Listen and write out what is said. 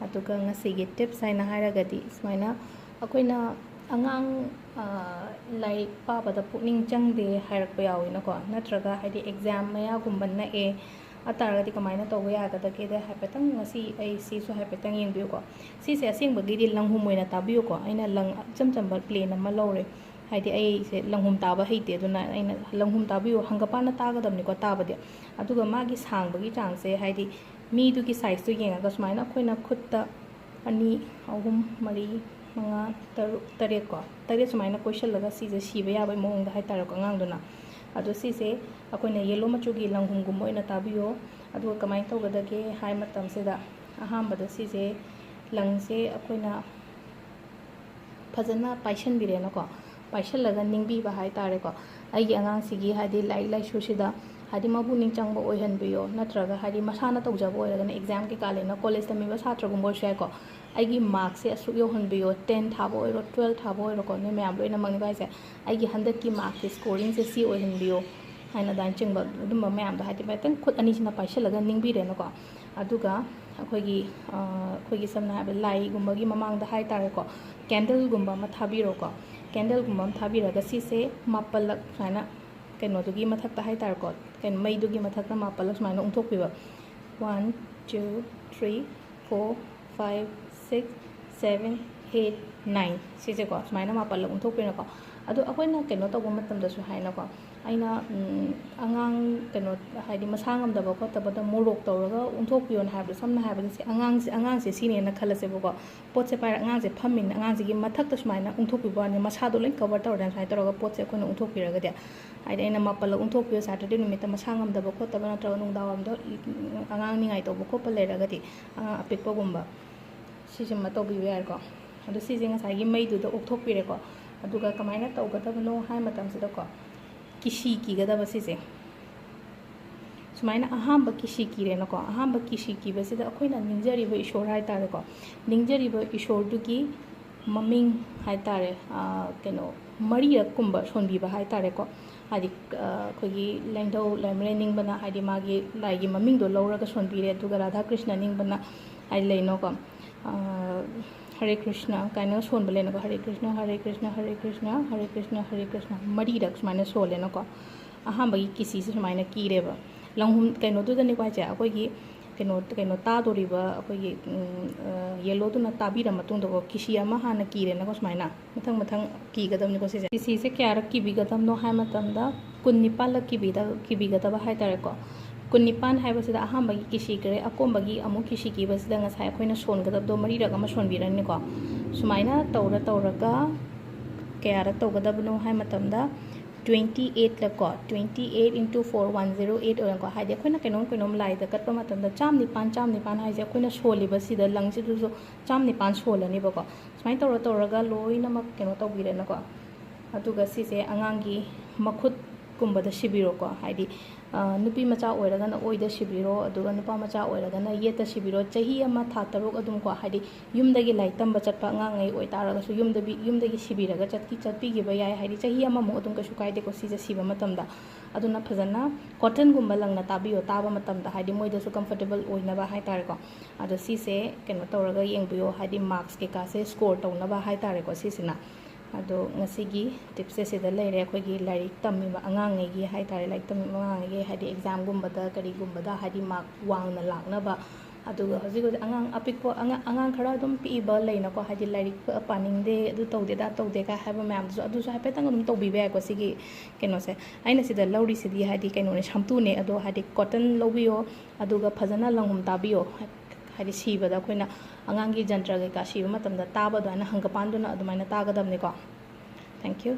ꯑꯗꯨꯒ ꯉꯁꯤꯒꯤ ꯇꯤꯞꯁ ꯍꯥꯏꯅ ꯍꯥꯏꯔꯒꯗꯤ ꯁꯨꯃꯥꯏꯅ ꯑꯩꯈꯣꯏꯅ ꯑꯉꯥꯡ ꯂꯥꯏꯔꯤꯛ ꯄꯥꯕꯗ ꯄꯨꯛꯅꯤꯡ ꯆꯪꯗꯦ ꯍꯥꯏꯔꯛꯄ ꯌꯥꯎꯋꯤꯅꯀꯣ, ꯅꯠꯇ꯭ꯔꯒ ꯍꯥꯏꯗꯤ ꯑꯦꯛꯖꯥꯝ ꯃꯌꯥꯒꯨꯝꯕ ꯅꯛꯑꯦ ꯑꯇꯥꯔꯒꯗꯤ ꯀꯃꯥꯏꯅ ꯇꯧꯕ ꯌꯥꯒꯗꯒꯦꯗ ꯍꯥꯏꯐꯦꯠꯇꯪ ꯉꯁꯤ ꯑꯩ ꯁꯤꯁꯨ ꯍꯥꯏꯐꯦꯠꯇꯪ ꯌꯦꯡꯕꯤꯌꯨꯀꯣ. ꯁꯤꯁꯦ ꯑꯁꯦꯡꯕꯒꯤꯗꯤ ꯂꯪꯍꯨꯝ ꯑꯣꯏꯅ ꯇꯥꯕꯤꯌꯨꯀꯣ. ꯑꯩꯅ ꯂꯪ ꯏꯆꯝ ꯆꯝꯕ ꯄ꯭ꯂꯦꯟ ꯑꯃ ꯂꯧꯔꯦ, ꯍꯥꯏꯗꯤ ꯑꯩꯁꯦ ꯂꯪꯍꯨꯝ ꯇꯥꯕ ꯍꯩꯇꯦ, ꯑꯗꯨꯅ ꯑꯩꯅ ꯂꯪꯍꯨꯝ ꯇꯥꯕꯤꯌꯨ, ꯍꯪꯒꯄꯥꯟꯅ ꯇꯥꯒꯗꯕꯅꯤꯀꯣ ꯇꯥꯕꯗꯤ. ꯑꯗꯨꯒ ꯃꯥꯒꯤ ꯁꯥꯡꯕꯒꯤ ꯆꯥꯡꯁꯦ ꯍꯥꯏꯗꯤ ꯃꯤꯗꯨꯒꯤ ꯁꯥꯏꯖꯇꯨ ꯌꯦꯡꯉꯒ ꯁꯨꯃꯥꯏꯅ ꯑꯩꯈꯣꯏꯅ ꯈꯨꯠꯇ 2, 3, 4, 5, 6, 7 ꯀꯣ 7 ꯁꯨꯃꯥꯏꯅ ꯀꯣꯏꯁꯜꯂꯒ ꯁꯤꯁꯦ ꯁꯤꯕ ꯌꯥꯕꯒꯤ ꯃꯑꯣꯡꯗ ꯍꯥꯏꯇꯥꯔꯦꯀꯣ ꯑꯉꯥꯡꯗꯨꯅ. ꯑꯗꯣ ꯁꯤꯁꯦ ꯑꯩꯈꯣꯏꯅ ꯌꯦꯜꯂꯣ ꯃꯆꯨꯒꯤ ꯂꯪꯍꯨꯝꯒꯨꯝꯕ ꯑꯣꯏꯅ ꯇꯥꯕꯤꯌꯣ. ꯑꯗꯨꯒ ꯀꯃꯥꯏꯅ ꯇꯧꯒꯗꯒꯦ ꯍꯥꯏ ꯃꯇꯝꯁꯤꯗ ꯑꯍꯥꯟꯕꯗ ꯁꯤꯁꯦ ꯂꯪꯁꯦ ꯑꯩꯈꯣꯏꯅ ꯐꯖꯅ ꯄꯥꯏꯁꯟꯕꯤꯔꯦꯅꯀꯣ, ꯄꯥꯏꯁꯜꯂꯒ ꯅꯤꯡꯕꯤꯕ ꯍꯥꯏꯇꯥꯔꯦꯀꯣ. ꯑꯩꯒꯤ ꯑꯉꯥꯡꯁꯤꯒꯤ ꯍꯥꯏꯗꯤ ꯂꯥꯏꯔꯤꯛ ꯂꯥꯏꯁꯨꯁꯤꯗ ꯍꯥꯏꯗꯤ ꯃꯄꯨꯛꯅꯤꯡ ꯆꯪꯕ ꯑꯣꯏꯍꯟꯕꯤꯌꯣ, ꯅꯠꯇ꯭ꯔꯒ ꯍꯥꯏꯗꯤ ꯃꯁꯥꯅ ꯇꯧꯖꯕ ꯑꯣꯏꯔꯒꯅ ꯑꯦꯛꯖꯥꯝ ꯀꯩꯀꯥ ꯂꯩꯅ ꯀꯣꯂꯦꯖ ꯇꯝꯃꯤꯕ ꯁꯥꯇ꯭ꯔꯒꯨꯝꯕ ꯑꯣꯏꯔꯁꯨ ꯌꯥꯏꯀꯣ. ꯑꯩꯒꯤ ꯃꯥꯔꯛꯁꯦ ꯑꯁꯨꯛ ꯌꯧꯍꯟꯕꯤꯌꯣ, 10 ꯊꯥꯕ ꯑꯣꯏꯔꯣ 12 ꯊꯥꯕ ꯑꯣꯏꯔꯣꯀꯣ, ꯅꯣꯏ ꯃꯌꯥꯝ ꯂꯣꯏꯅꯃꯛꯅꯤꯀꯣ ꯍꯥꯏꯁꯦ. ꯑꯩꯒꯤ ꯍꯟꯗꯛꯀꯤ ꯃꯥꯔꯛꯀꯤ ꯁ꯭ꯀꯣꯔꯤꯡꯁꯦ ꯁꯤ ꯑꯣꯏꯍꯟꯕꯤꯌꯣ ꯍꯥꯏꯅ ꯑꯗꯨꯃꯥꯏꯅ ꯆꯤꯡꯕ ꯑꯗꯨꯝꯕ ꯃꯌꯥꯝꯗꯣ ꯍꯥꯏꯗꯤ ꯈꯤꯇꯪ ꯈꯨꯠ ꯑꯅꯤꯁꯤꯅ ꯄꯥꯏꯁꯜꯂꯒ ꯅꯤꯡꯕꯤꯔꯦꯅꯀꯣ. ꯑꯗꯨꯒ ꯑꯩꯈꯣꯏꯒꯤ ꯁꯝꯅ ꯍꯥꯏꯔꯕꯗ ꯂꯥꯏꯒꯨꯝꯕꯒꯤ ꯃꯃꯥꯡꯗ ꯍꯥꯏꯇꯥꯔꯦꯀꯣ, ꯀꯦꯟꯗꯜꯒꯨꯝꯕ ꯑꯃ ꯊꯥꯕꯤꯔꯣꯀꯣ. ꯀꯦꯟꯗꯜꯒꯨꯝꯕ ꯑꯃ ꯊꯥꯕꯤꯔꯒ ꯁꯤꯁꯦ 4ꯂꯛ ꯁꯨꯃꯥꯏꯅ ꯀꯩꯅꯣꯗꯨꯒꯤ ꯃꯊꯛꯇ ꯍꯥꯏꯇꯥꯔꯦꯀꯣ, ꯃꯩꯗꯨꯒꯤ ꯃꯊꯛꯇ 4ꯂꯛ ꯁꯨꯃꯥꯏꯅ ꯎꯪꯊꯣꯛꯄꯤꯕ. 1, 2, 3, 4, 5, 6, 7, 8, 9 ꯁꯤꯁꯦꯀꯣ ꯁꯨꯃꯥꯏꯅ 4ꯂꯛ ꯎꯪꯊꯣꯛꯄꯤꯔꯀꯣ. ꯑꯗꯣ ꯑꯩꯈꯣꯏꯅ ꯀꯩꯅꯣ ꯇꯧꯕ ꯃꯇꯝꯗꯁꯨ ꯍꯥꯏꯅꯀꯣ, ꯑꯩꯅ ꯑꯉꯥꯡ ꯀꯩꯅꯣ ꯍꯥꯏꯗꯤ ꯃꯁꯥ ꯉꯝꯗꯕ ꯈꯣꯠꯇꯕꯗ ꯃꯣꯔꯣꯛ ꯇꯧꯔꯒ ꯎꯪꯊꯣꯛꯄꯤꯌꯣꯅ ꯍꯥꯏꯕꯗꯣ, ꯁꯝꯅ ꯍꯥꯏꯔꯕꯗ ꯁꯤ ꯑꯉꯥꯡꯁꯦ ꯁꯤꯅꯦꯅ ꯈꯜꯂꯁꯦꯕꯀꯣ. ꯄꯣꯠꯁꯦ ꯄꯥꯏꯔ ꯑꯉꯥꯡꯁꯦ ꯐꯝꯃꯤꯅ ꯑꯉꯥꯡꯁꯤꯒꯤ ꯃꯊꯛꯇ ꯁꯨꯃꯥꯏꯅ ꯎꯪꯊꯣꯛꯄꯤꯕ ꯋꯥꯅꯤ, ꯃꯁꯥꯗꯣ ꯂꯣꯏ ꯀꯕꯔ ꯇꯧꯔꯦꯅ ꯁꯨꯃꯥꯏꯅ ꯇꯧꯔꯒ ꯄꯣꯠꯁꯦ ꯑꯩꯈꯣꯏꯅ ꯎꯪꯊꯣꯛꯄꯤꯔꯒꯗꯤ ꯍꯥꯏꯗꯤ ꯑꯩꯅ 4ꯂꯛ ꯎꯪꯊꯣꯛꯄꯤꯌꯣ ꯁꯥꯇꯔꯗꯦ ꯅꯨꯃꯤꯠꯇ ꯃꯁꯥ ꯉꯝꯗꯕ ꯈꯣꯠꯇꯕ ꯅꯠꯇ꯭ꯔꯒ ꯅꯨꯡꯗꯥꯡꯋꯥꯏꯔꯝꯗ ꯑꯉꯥꯡ ꯅꯤꯡꯉꯥꯏ ꯇꯧꯕ ꯈꯣꯠꯄ ꯂꯩꯔꯒꯗꯤ ꯑꯉꯥꯡ ꯑꯄꯤꯛꯄꯒꯨꯝꯕ ꯁꯤꯁꯤꯃ ꯇꯧꯕꯤꯕ ꯌꯥꯏꯀꯣ. ꯑꯗꯣ ꯁꯤꯁꯦ ꯉꯁꯥꯏꯒꯤ ꯃꯩꯗꯨꯗ ꯑꯣꯛꯊꯣꯛꯄꯤꯔꯦꯀꯣ. ꯑꯗꯨꯒ ꯀꯃꯥꯏꯅ ꯇꯧꯒꯗꯕꯅꯣ ꯍꯥꯏ ꯃꯇꯝꯁꯤꯗꯀꯣ, ꯀꯤꯁꯤ ꯀꯤꯒꯗꯕ ꯁꯤꯁꯦ ꯁꯨꯃꯥꯏꯅ ꯑꯍꯥꯟꯕ ꯀꯤꯁꯤ ꯀꯤꯔꯦꯅꯀꯣ. ꯑꯍꯥꯟꯕ ꯀꯤꯁꯤ ꯀꯤꯕꯁꯤꯗ ꯑꯩꯈꯣꯏꯅ ꯅꯤꯡꯖꯔꯤꯕ ꯏꯁꯣꯔ ꯍꯥꯏꯇꯥꯔꯦꯀꯣ, ꯅꯤꯡꯖꯔꯤꯕ ꯏꯁꯣꯔꯗꯨꯒꯤ ꯃꯃꯤꯡ ꯍꯥꯏꯇꯥꯔꯦ ꯀꯩꯅꯣ 4ꯔꯛꯀꯨꯝꯕ ꯁꯣꯟꯕꯤꯕ ꯍꯥꯏꯇꯥꯔꯦꯀꯣ. ꯍꯥꯏꯗꯤ ꯑꯩꯈꯣꯏꯒꯤ ꯂꯦꯡꯙꯧ ꯂꯩꯃꯔꯦꯟ ꯅꯤꯡꯕꯅ ꯍꯥꯏꯗꯤ ꯃꯥꯒꯤ ꯂꯥꯏꯒꯤ ꯃꯃꯤꯡꯗꯣ ꯂꯧꯔꯒ ꯁꯣꯟꯕꯤꯔꯦ. ꯑꯗꯨꯒ ꯔꯥꯙꯥ ꯀ꯭ꯔꯤꯁꯅ ꯅꯤꯡꯕꯅ ꯍꯥꯏꯗꯤ ꯂꯩꯅꯣꯀꯣ, ꯍꯔꯦ ꯀ꯭ꯔꯤꯁꯅ ꯀꯥꯏꯅ ꯁꯣꯟꯕ ꯂꯩꯅꯀꯣ. ꯍꯔꯦ ꯀ꯭ꯔꯤꯁꯅ ꯍꯔꯦ ꯀ꯭ꯔꯤꯁꯅ ꯍꯔꯦ ꯀ꯭ꯔꯤꯁꯅ ꯍꯔꯦ ꯀ꯭ꯔꯤꯁꯅ ꯍꯔꯦ ꯀ꯭ꯔꯤꯁꯅ 4ꯔꯛ ꯁꯨꯃꯥꯏꯅ ꯁꯣꯜꯂꯦꯅꯀꯣ. ꯑꯍꯥꯟꯕꯒꯤ ꯀꯤꯁꯤꯁꯦ ꯁꯨꯃꯥꯏꯅ ꯀꯤꯔꯦꯕ. ꯂꯪꯍꯨꯝ ꯀꯩꯅꯣꯗꯨꯗꯅꯤꯀꯣ ꯍꯥꯏꯁꯦ, ꯑꯩꯈꯣꯏꯒꯤ ꯀꯩꯅꯣ ꯇꯥꯗꯣꯔꯤꯕ ꯑꯩꯈꯣꯏꯒꯤ ꯌꯦꯜꯂꯣꯗꯨꯅ ꯇꯥꯕꯤꯔ ꯃꯇꯨꯡꯗꯀꯣ ꯀꯤꯁꯤ ꯑꯃ ꯍꯥꯟꯅ ꯀꯤꯔꯦꯅꯀꯣ. ꯁꯨꯃꯥꯏꯅ ꯃꯊꯪ ꯃꯊꯪ ꯀꯤꯒꯗꯕꯅꯤꯀꯣ ꯁꯤꯁꯦ. ꯀꯤꯁꯤꯁꯦ ꯀꯌꯥꯔꯛ ꯀꯤꯕꯤꯒꯗꯕꯅꯣ ꯍꯥꯏ ꯃꯇꯝꯗ 19ꯂꯛ ꯀꯤꯕꯤꯒꯗꯕ ꯍꯥꯏꯇꯥꯔꯦꯀꯣ. 19 ꯍꯥꯏꯕꯁꯤꯗ ꯑꯍꯥꯟꯕꯒꯤ ꯀꯤꯁꯤ ꯀꯤꯔꯦ, ꯑꯀꯣꯟꯕꯒꯤ ꯑꯃꯨꯛ ꯀꯤꯁꯤ ꯀꯤꯕꯁꯤꯗ ꯉꯁꯥꯏ ꯑꯩꯈꯣꯏꯅ ꯁꯣꯟꯒꯗꯕꯗꯣ 4ꯔꯛ ꯑꯃ ꯁꯣꯟꯕꯤꯔꯅꯤꯀꯣ. ꯁꯨꯃꯥꯏꯅ ꯇꯧꯔꯒ ꯀꯌꯥꯔꯛ ꯇꯧꯒꯗꯕꯅꯣ ꯍꯥꯏ ꯃꯇꯝꯗ 28ꯂꯛ ꯀꯣ. 28 × 4 108 ꯑꯣꯏꯅꯀꯣ. ꯍꯥꯏꯗꯤ ꯑꯩꯈꯣꯏꯅ ꯀꯩꯅꯣꯝ ꯂꯥꯏꯗ ꯀꯠꯄ ꯃꯇꯝꯗ 109 ꯍꯥꯏꯁꯦ ꯑꯩꯈꯣꯏꯅ ꯁꯣꯜꯂꯤꯕꯁꯤꯗ ꯂꯪꯁꯤꯗꯁꯨ 109 ꯁꯣꯜꯂꯅꯤꯕꯀꯣ. ꯁꯨꯃꯥꯏꯅ ꯇꯧꯔꯒ ꯂꯣꯏꯅꯃꯛ ꯀꯩꯅꯣ ꯇꯧꯕꯤꯔꯦꯅꯀꯣ. ꯑꯗꯨꯒ ꯁꯤꯁꯦ ꯑꯉꯥꯡꯒꯤ ꯃꯈꯨꯠꯀꯨꯝꯕꯗ ꯁꯤꯕꯤꯔꯣꯀꯣ. ꯍꯥꯏꯗꯤ ꯅꯨꯄꯤ ꯃꯆꯥ ꯑꯣꯏꯔꯒꯅ ꯑꯣꯏꯗ ꯁꯤꯕꯤꯔꯣ, ꯑꯗꯨꯒ ꯅꯨꯄꯥ ꯃꯆꯥ ꯑꯣꯏꯔꯒꯅ ꯌꯦꯠꯇ ꯁꯤꯕꯤꯔో. ꯆꯍꯤ 1 ꯊꯥ 6 ꯑꯗꯨꯝꯀꯣ, ꯍꯥꯏꯗꯤ ꯌꯨꯝꯗꯒꯤ ꯂꯥꯏꯔꯤꯛ ꯇꯝꯕ ꯆꯠꯄ ꯑꯉꯥꯡꯉꯩ ꯑꯣꯏꯇꯥꯔꯒꯁꯨ ꯌꯨꯝꯗꯒꯤ ꯁꯤꯕꯤꯔꯒꯆꯠꯄꯤꯈꯤꯕ ꯌꯥꯏ. ꯍꯥꯏꯗꯤ ꯆꯍꯤ 1ꯃꯨꯛ ꯑꯗꯨꯝ ꯀꯩꯁꯨ ꯀꯥꯏꯗꯦꯀꯣ ꯁꯤꯁꯦ ꯁꯤꯕ ꯃꯇꯝꯗ. ꯑꯗꯨꯅ ꯐꯖꯅ ꯀꯣꯇꯟꯒꯨꯝꯕ ꯂꯪꯅ ꯇꯥꯕꯤꯌꯣ ꯇꯥꯕ ꯃꯇꯝꯗ, ꯍꯥꯏꯗꯤ ꯃꯣꯏꯗꯁꯨ ꯀꯝꯐꯣꯔꯇꯦꯕꯜ ꯑꯣꯏꯅꯕ ꯍꯥꯏꯇꯥꯔꯦꯀꯣ. ꯑꯗꯣ ꯁꯤꯁꯦ ꯀꯩꯅꯣ ꯇꯧꯔꯒ ꯌꯦꯡꯕꯤꯌꯣ, ꯍꯥꯏꯗꯤ ꯃꯥर्क्स ꯀꯩꯀꯥꯁꯦ ꯁ꯭ꯀꯣꯔ ꯇꯧꯅꯕ ꯍꯥꯏꯇꯥꯔꯦꯀꯣ ꯁꯤꯁꯤꯅ. ꯑꯗꯣ ꯉꯁꯤꯒꯤ ꯇꯤꯞꯁꯦ ꯁꯤꯗ ꯂꯩꯔꯦ. ꯑꯩꯈꯣꯏꯒꯤ ꯂꯥꯏꯔꯤꯛ ꯇꯝꯃꯤꯕ ꯑꯉꯥꯡꯉꯩꯒꯤ ꯍꯥꯏꯇꯥꯔꯦ, ꯂꯥꯏꯔꯤꯛ ꯇꯝꯃꯤꯕ ꯑꯉꯥꯡꯉꯩꯒꯤ ꯍꯥꯏꯗꯤ ꯑꯦꯛꯖꯥꯝꯒꯨꯝꯕꯗ ꯀꯔꯤꯒꯨꯝꯕꯗ ꯍꯥꯏꯗꯤ ꯃꯥर्ꯛ ꯋꯥꯡꯅ ꯂꯥꯛꯅꯕ. ꯑꯗꯨꯒ ꯍꯧꯖꯤꯛ ꯑꯉꯥꯡ ꯑꯄꯤꯛꯄ ꯑꯉꯥꯡ ꯈꯔ ꯑꯗꯨꯝ ꯄꯤꯛꯏꯕ ꯂꯩꯅꯀꯣ, ꯍꯥꯏꯗꯤ ꯂꯥꯏꯔꯤꯛ ꯄꯥꯅꯤꯡꯗꯦ, ꯑꯗꯨ ꯇꯧꯗꯦ ꯑꯗꯥ ꯇꯧꯗꯦꯒ ꯍꯥꯏꯕ ꯃꯌꯥꯝꯗꯨꯁꯨ ꯑꯗꯨꯁꯨ ꯍꯥꯏꯐꯦꯠꯇꯪ ꯑꯗꯨꯝ ꯇꯧꯕꯤꯕ ꯌꯥꯏꯀꯣ ꯁꯤꯒꯤ ꯀꯩꯅꯣꯁꯦ. ꯑꯩꯅ ꯁꯤꯗ ꯂꯧꯔꯤꯁꯤꯗꯤ ꯍꯥꯏꯗꯤ ꯀꯩꯅꯣꯅꯦ, ꯁꯝꯇꯨꯅꯦ. ꯑꯗꯣ ꯍꯥꯏꯗꯤ ꯀꯣꯇꯟ ꯂꯧꯕꯤꯌꯣ, ꯑꯗꯨꯒ ꯐꯖꯅ ꯂꯪꯍꯨꯝ ꯇꯥꯕꯤꯌೋ. ꯍꯥꯏꯗꯤ ꯁꯤꯕꯗ ꯑꯩꯈꯣꯏꯅ ꯑꯉꯥꯡꯒꯤ ꯖꯟꯇ꯭ꯔ ꯀꯩꯀꯥ ꯁꯤꯕ ꯃꯇꯝꯗ ꯇꯥꯕ ꯑꯗꯨꯃꯥꯏꯅ ꯍꯪꯒꯄꯥꯟꯗꯨꯅ ꯑꯗꯨꯃꯥꯏꯅ ꯇꯥꯒꯗꯕꯅꯤꯀꯣ. Thank you.